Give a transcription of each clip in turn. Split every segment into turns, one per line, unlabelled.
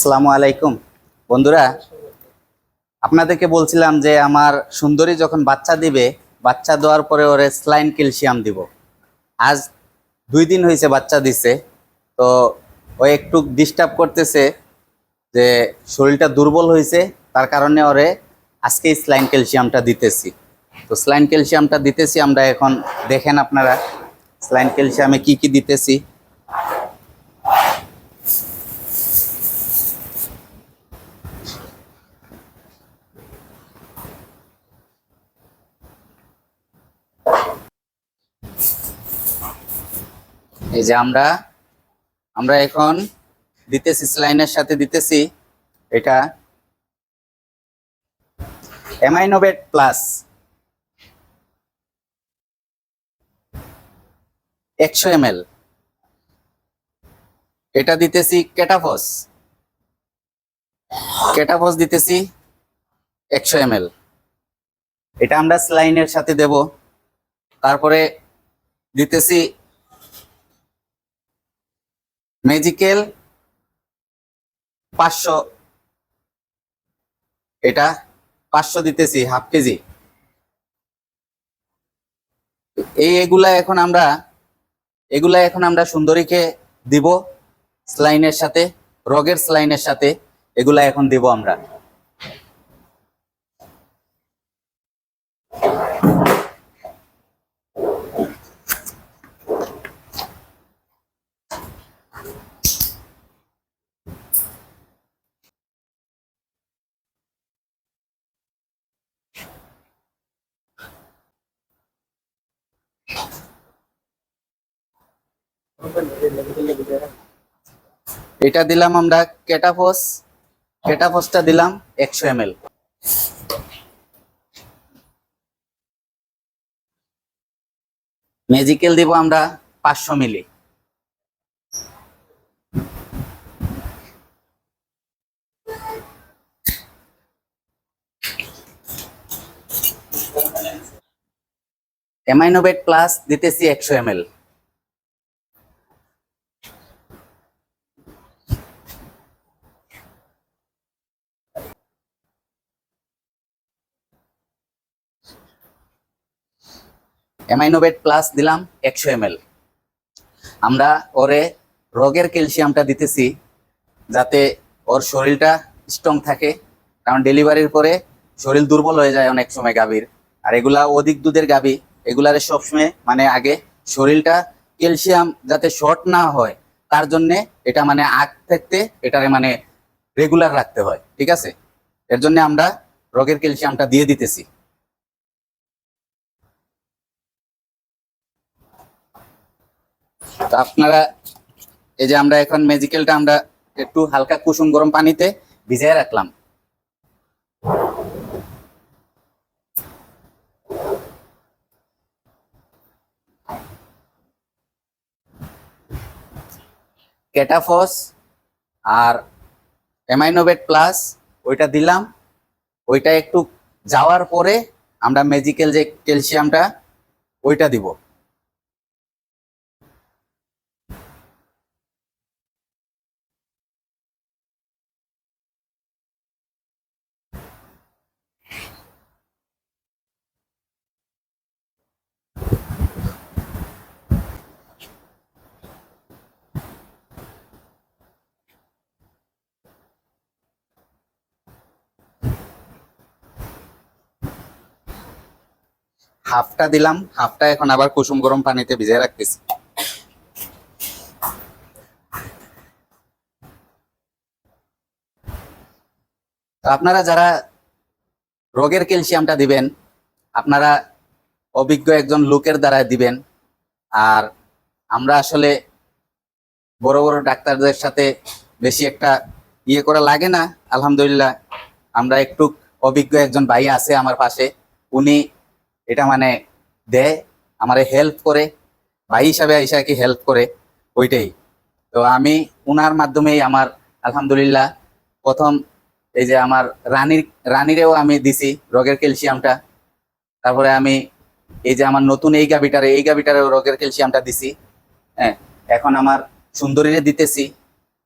আসসালামু আলাইকুম বন্ধুরা, আপনাদেরকে বলছিলাম যে আমার সুন্দরী যখন বাচ্চা দিবে, বাচ্চা দেওয়ার পরে ওরে স্লাইন ক্যালসিয়াম দিব। আজ 2 দিন হয়েছে বাচ্চা দিছে, তো ও একটু ডিস্টার্ব করতেছে যে শরীরটা দুর্বল হয়েছে, তার কারণে ওরে আজকে স্লাইন ক্যালসিয়ামটা দিতেছি। তো স্লাইন ক্যালসিয়ামটা দিতেছি আমরা এখন, দেখেন আপনারা স্লাইন ক্যালসিয়ামে কি কি দিতেছি। এই যে আমরা আমরা এখন দিতেছি, স্লাইনের সাথে দিতেছি এটা অ্যামাইনোভেট প্লাস 100 ml। এটা দিতেছি কেটাফস, কেটাফস দিতেছি 100 ml। এটা আমরা স্লাইনের সাথে দেব। তারপরে দিতেছি ম্যাজিক্যাল 500, এটা 500 দিতেছি, হাফ কেজি। এগুলা এখন আমরা সুন্দরীকে দিব স্লাইনের সাথে, রগের স্লাইনের সাথে এগুলা এখন দিব আমরা। এটা দিলাম আমরা কেটাফস, কেটাফসটা দিলাম 100 ml। ম্যাজিক্যাল দিব আমরা 500 মিলি। অ্যামাইনোভেট প্লাস দিতেছি 100 ml। অ্যামাইনোভেট প্লাস দিলাম 100 ml। আমরা ওরে রগের ক্যালসিয়ামটা দিতেছি যাতে ওর শরীরটা স্ট্রং থাকে, কারণ ডেলিভারির পরে শরীর দুর্বল হয়ে যায় অনেক সময় গাভীর। আর এগুলা অধিক দুধের গাভী, এগুলারে সবসময় মানে আগে শরীরটা ক্যালসিয়াম যাতে শর্ট না হয় তার জন্যে এটা মানে আগ থাকতে এটারে মানে রেগুলার রাখতে হয়, ঠিক আছে? এর জন্য আমরা রগের ক্যালসিয়ামটা দিয়ে দিতেছি। তো আপনারা এই যে আমরা এখন ম্যাজিক্যালটা আমরা একটু হালকা কুসুম গরম পানিতে ভিজিয়ে রাখলাম। কেটাফস আর অ্যামাইনোভেট প্লাস ওইটা দিলাম, ওইটা একটু যাওয়ার পরে আমরা ম্যাজিক্যাল যে ক্যালসিয়ামটা ওইটা দিব। হাফটা দিলাম, হাফটা এখন আবার কুসুম গরম পানিতে ভিজিয়ে রাখতেছি। আপনারা যারা রোগের ক্যালসিয়ামটা দিবেন, আপনারা অভিজ্ঞ একজন লোকের দ্বারা দিবেন। আর আমরা আসলে বড় বড় ডাক্তারদের সাথে বেশি একটা ইয়ে করা লাগে না, আলহামদুলিল্লাহ। আমরা একটু অভিজ্ঞ একজন ভাই আছে আমার পাশে, উনি এটা মানে দেয়, আমারে হেল্প করে, ভাই হিসাবে আইসা কি হেল্প করে, ওইটাই। তো আমি উনার মাধ্যমেই আমার আলহামদুলিল্লাহ প্রথম এই যে আমার রানীরেও আমি দিছি রগের ক্যালসিয়ামটা। তারপরে আমি এই যে আমার নতুন এই গাভিটারেও রগের ক্যালসিয়ামটা দিছি। হ্যাঁ, এখন আমার সুন্দরীরে দিতেছি,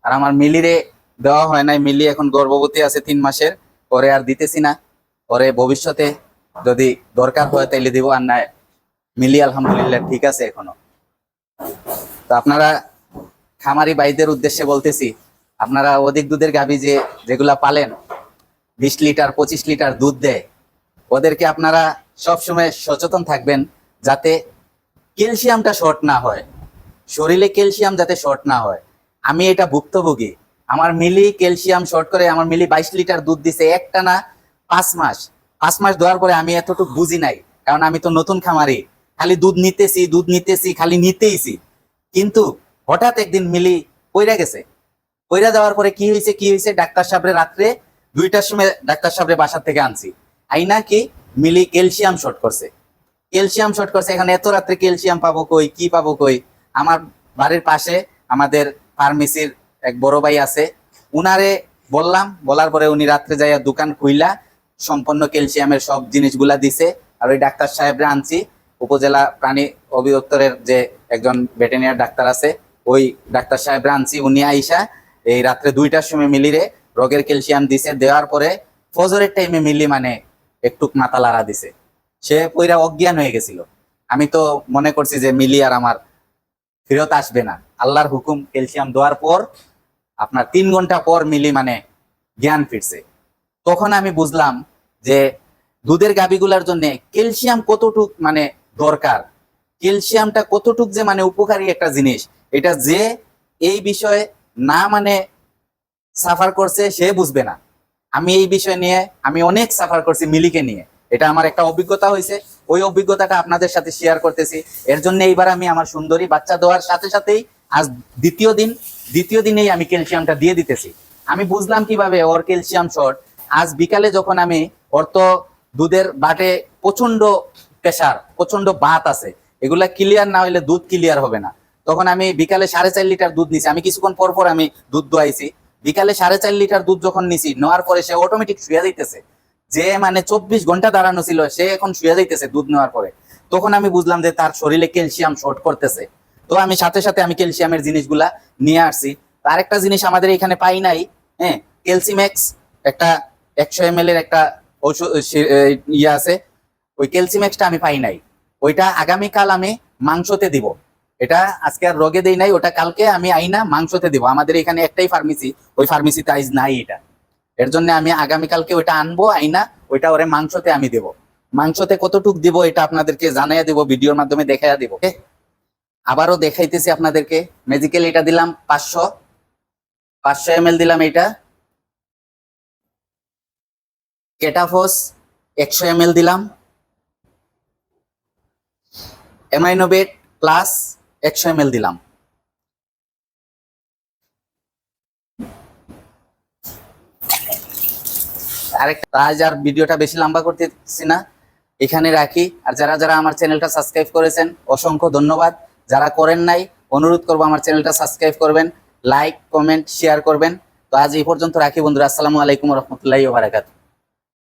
আর আমার মিলিরে দেওয়া হয় নাই। মিলি এখন গর্ভবতী আছে 3 মাসের, পরে আর দিতেছি না। পরে ভবিষ্যতে যদি দরকার হয় তাইলে দিব, আর না মিলি আলহামদুলিল্লাহ ঠিক আছে এখনো। তো আপনারা খামারি ভাইদের উদ্দেশ্যে বলতেছি, আপনারা অধিক দুধের গাভী যেগুলা পালেন 20 লিটার 25 লিটার দুধ দেয়, ওদেরকে আপনারা সবসময় সচেতন থাকবেন যাতে ক্যালসিয়ামটা শর্ট না হয়, শরীরে ক্যালসিয়াম যাতে শর্ট না হয়। আমি এটা ভুক্তভোগী। আমার মিলি ক্যালসিয়াম শর্ট করে, আমার মিলি 22 লিটার দুধ দিছে একটানা 5 মাস। 5 মাস দেওয়ার পরে আমি এতটুকু বুঝি নাই, কারণ আমি তো নতুন খামারি, খালি দুধ নিতেছি খালি নিতেইছি। কিন্তু হঠাৎ একদিন মিলি পইরা গেছে। পইরা যাওয়ার পরে কি হয়েছে ডাক্তার সাহেবরে রাত্রে 2টার সময় ডাক্তার সাহেবরে বাসার থেকে আনছি, আইনা কি মিলি ক্যালসিয়াম শর্ট করছে। এখানে এত রাত্রে ক্যালসিয়াম পাবো কই, কি পাবো কই? আমার বাড়ির পাশে আমাদের ফার্মেসির এক বড় ভাই আছে, উনারে বললাম, বলার পরে উনি রাত্রে যাইয়া দোকান খুইলা সম্পূর্ণ ক্যালসিয়ামের সব জিনিসগুলা দিছে। আর ওই ডাক্তার সাহেবরা আনছি, উপজেলা প্রাণী অধিদপ্তরের যে একজন ভেটেরিনারি ডাক্তার আছে, ওই ডাক্তার সাহেবরা আনছি। উনি আইসা এই রাত্রে 2টার সময় মিলিরে রোগের ক্যালসিয়াম দিছে। দেওয়ার পরে ফজরের টাইমে মিলি মানে একটু মাথা লাড়া দিছে, সে পইরা অজ্ঞান হয়ে গেছিল। আমি তো মনে করছি যে মিলি আর আমার ফেরত আসবে না। আল্লাহর হুকুম, ক্যালসিয়াম দেওয়ার পর আপনার 3 ঘন্টা পর মিলি মানে জ্ঞান ফিরছে। তখন আমি বুঝলাম যে দুধের গাভীগুলার জন্য ক্যালসিয়াম কতটুক মানে দরকার, ক্যালসিয়ামটা কতটুক যে মানে উপকারী একটা জিনিস। এটা যে এই বিষয়ে না মানে সাফার করছে সে বুঝবে না। আমি এই বিষয় নিয়ে আমি অনেক সাফার করছি মিলিকে নিয়ে, এটা আমার একটা অভিজ্ঞতা হয়েছে। ওই অভিজ্ঞতাটা আপনাদের সাথে শেয়ার করতেছি। এর জন্য এইবার আমি আমার সুন্দরী বাচ্চা দেওয়ার সাথে সাথেই আজ দ্বিতীয় দিনেই আমি ক্যালসিয়ামটা দিয়ে দিতেছি। আমি বুঝলাম কিভাবে ওর ক্যালসিয়াম শর্ট। আজ বিকালে যখন আমি, ওর তো দুধের বাটে প্রচন্ড প্রেসার, প্রচন্ড বাত আছে, এগুলা ক্লিয়ার না হইলে দুধ ক্লিয়ার হবে না। তখন আমি বিকালে 4.5 লিটার দুধ নিছি। আমি কিছুক্ষণ পর আমি দুধ দোয়াইছি। বিকালে 4.5 লিটার দুধ যখন নিছি, নেওয়ার পরে সে অটোমেটিক শুয়ে যাইতেছে। যে মানে 24 ঘন্টা দাঁড়ানো ছিল, সে এখন শুয়ে যাইতেছে দুধ নেওয়ার পরে। তখন আমি বুঝলাম যে তার শরীরে ক্যালসিয়াম শর্ট করতেছে। তো আমি সাথে সাথে আমি ক্যালসিয়ামের জিনিসগুলা নিয়ে আসছি। তার একটা জিনিস আমাদের এখানে পাই নাই, হ্যাঁ, ক্যালসিম্যাক্স একটা 100 ml এর একটা ঔষধ ইয়ে আছে, ওই ক্যালসিম্যাক্সটা আমি পাই নাই। ওইটা আগামীকাল আমি মাংসতে দিব। এটা আজকে আর রোগে দেই নাই, ওটা কালকে আমি আইনা মাংসতে দিব। আমাদের এখানে একটাই ফার্মেসি, ওই ফার্মেসিতে আইজ নাই এটা। এর জন্য আমি আগামীকালকে ওইটা আনবো, আইনা ওইটা ওরে মাংসতে আমি দেব। মাংসতে কতটুক দিব এটা আপনাদেরকে জানাইয়া দিব, ভিডিওর মাধ্যমে দেখাইয়া দিব। আবারও দেখাইতেছি আপনাদেরকে। ম্যাজিক্যাল এটা দিলাম 500 ml দিলাম। এটা কেটাফস 100 ml দিলাম। অ্যামাইনোবেট প্লাস 100 ml দিলাম। আরেকটা, আজ আর ভিডিওটা বেশি লম্বা করতেছি না, এখানে রাখি। আর যারা যারা আমার চ্যানেলটা সাবস্ক্রাইব করেছেন অসংখ্য ধন্যবাদ। যারা করেন নাই অনুরোধ করবো আমার চ্যানেলটা সাবস্ক্রাইব করবেন, লাইক কমেন্ট শেয়ার করবেন। তো আজ এই পর্যন্ত রাখি বন্ধুরা। আসসালামু আলাইকুম রহমতুল্লাহি ওয়া বারাকাতুহু।